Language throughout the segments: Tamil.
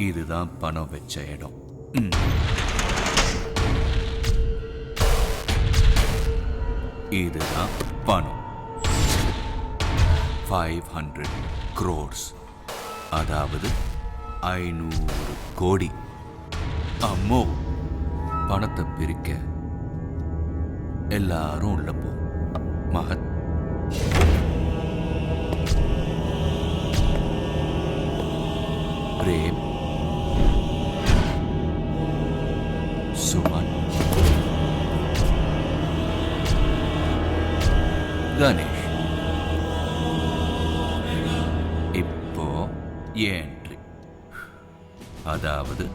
இதுதான் பணம் வச்ச இடம். இதுதான் பணம். 500 crores, அதாவது 500 கோடி. அம்மோ, பணத்தை பிரிக்க எல்லாரும் உள்ள போ. மகத், பிரேம், சுமன், கணேஷ். இப்போ என்ட்ரி, அதாவது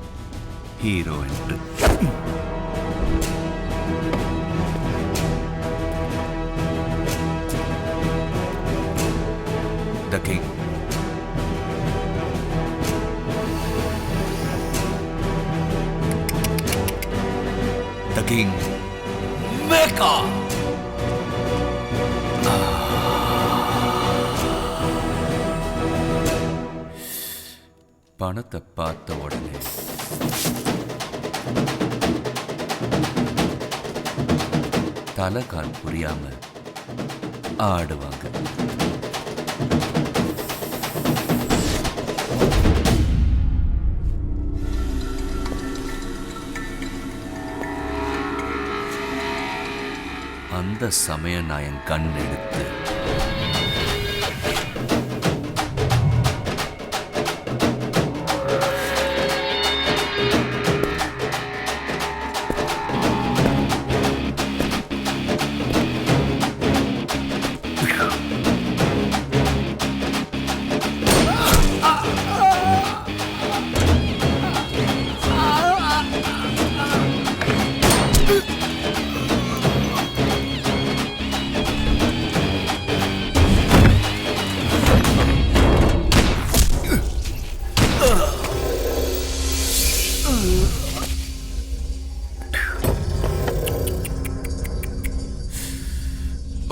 hero entry. The King. The King Maker. பணத்தை பார்த்த உடனே தலை கால் புரியாம ஆடுவாங்க. அந்த சமயம் நான் என் கண் எடுத்து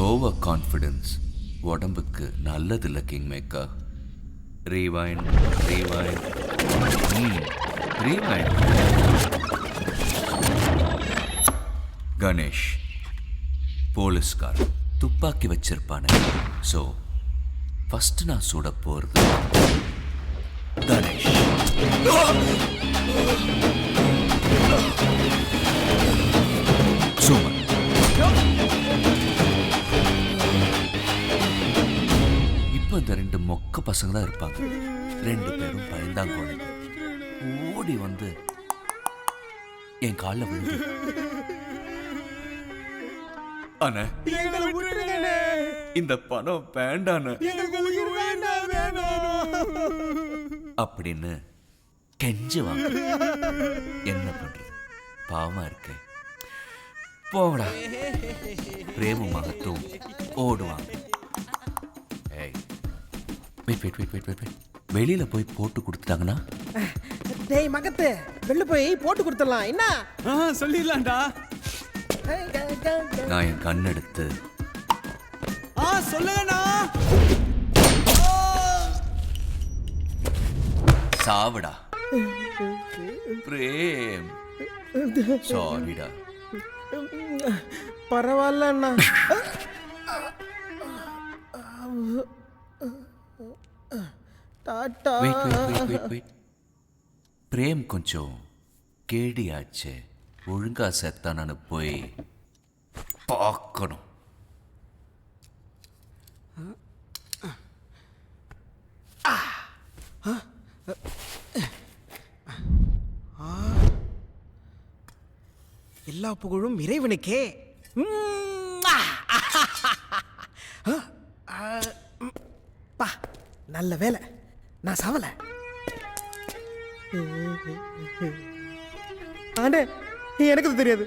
ஓவர் கான்ஃபிடன்ஸ் உடம்புக்கு நல்லதில்லை king maker. Rewind rewind rewind. Ganesh போலீஸ்கார் துப்பாக்கி வச்சிருப்பானு. ஸோ ஃபர்ஸ்ட் நான் சுட போறது கணேஷ். சுமன், இப்போ இந்த 2 மொக்க பசங்க தான் இருப்பாங்க. 2 பேரும் பயந்தாங்கோழிங்க. ஓடி வந்து என் காலில் விழுந்து, அண்ணே இந்த பணம் வேண்டான அப்படின்னு கெஞ்சுவாங்க. என்ன பண்றது, பாவமா இருக்கு. போடா. பிரேமும் மகத்தும் ஓடுவாங்க. வெளியில போய் போட்டு கொடுத்துட்டாங்கன்னா, டேய் மகத்து, வெளில போய் போட்டு கொடுத்துடலாம். என்ன சொல்லிடலாம்டா. நான் என் கண்ணெடுத்து சொல்லுங்கண்ணா. சாவடா பிரேம். சாரிடா. பரவாயில்ல அண்ணா. டாடா. பிரேம் கொஞ்சம் கேடியாச்சு. ஒழுங்கா செத்தானு போய் பார்க்கணும். எல்லா புகழும் இறைவனுக்கே. பா, நல்ல வேலை நான் சாவல. ஆண்டே, எனக்கு அது தெரியாது.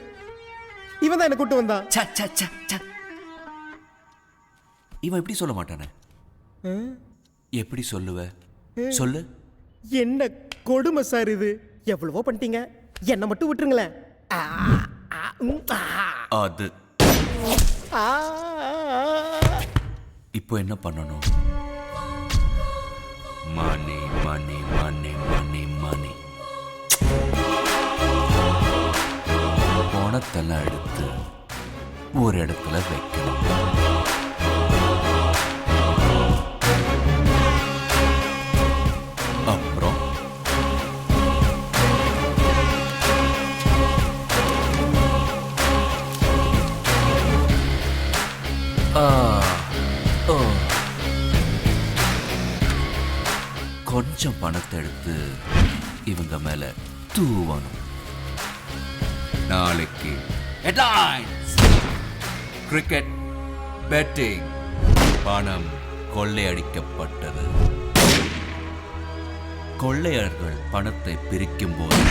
இவன் தான் என்ன கூட்டு வந்தான். இவன் எப்படி சொல்ல மாட்டானே. எப்படி சொல்லுவ சொல்லு. என்ன கொடுமை சார் இது. எவ்வளவோ பண்ணிட்டீங்க, என்ன மட்டும் விட்டுருங்களேன். அது இப்போ என்ன பண்ணணும்? மணி மணி மணி மணி மணி. பணத்தெல்லாம் எடுத்து ஒரு இடத்துல வைக்கணும். அப்புறம் கொஞ்சம் பணத்தை எடுத்து இவங்க மேல தூவணும். நாளைக்கு ஹெட்லைன்ஸ், கிரிக்கெட் பெட்டிங், பணம் கொள்ளையடிக்கப்பட்டது. கொள்ளையர்கள் பணத்தை பிரிக்கும் போது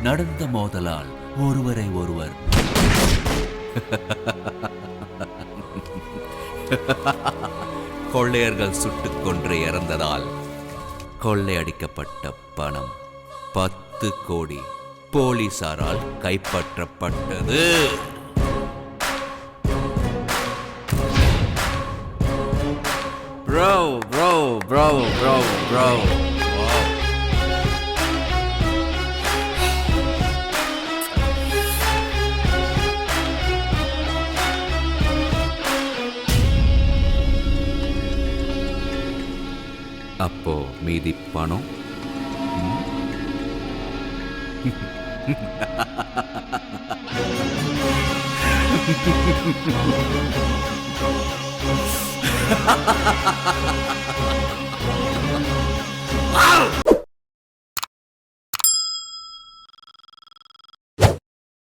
நடந்த மோதலால் ஒருவரை ஒருவர் கொள்ளையர்கள் சுட்டுக் கொன்று இறந்ததால் கொள்ளையடிக்கப்பட்ட பணம் 10 கோடி போலீசாரால் கைப்பற்றப்பட்டது. Bro, bro, bro, bro, bro. Wow. அப்போ மீதி பணம் Wow!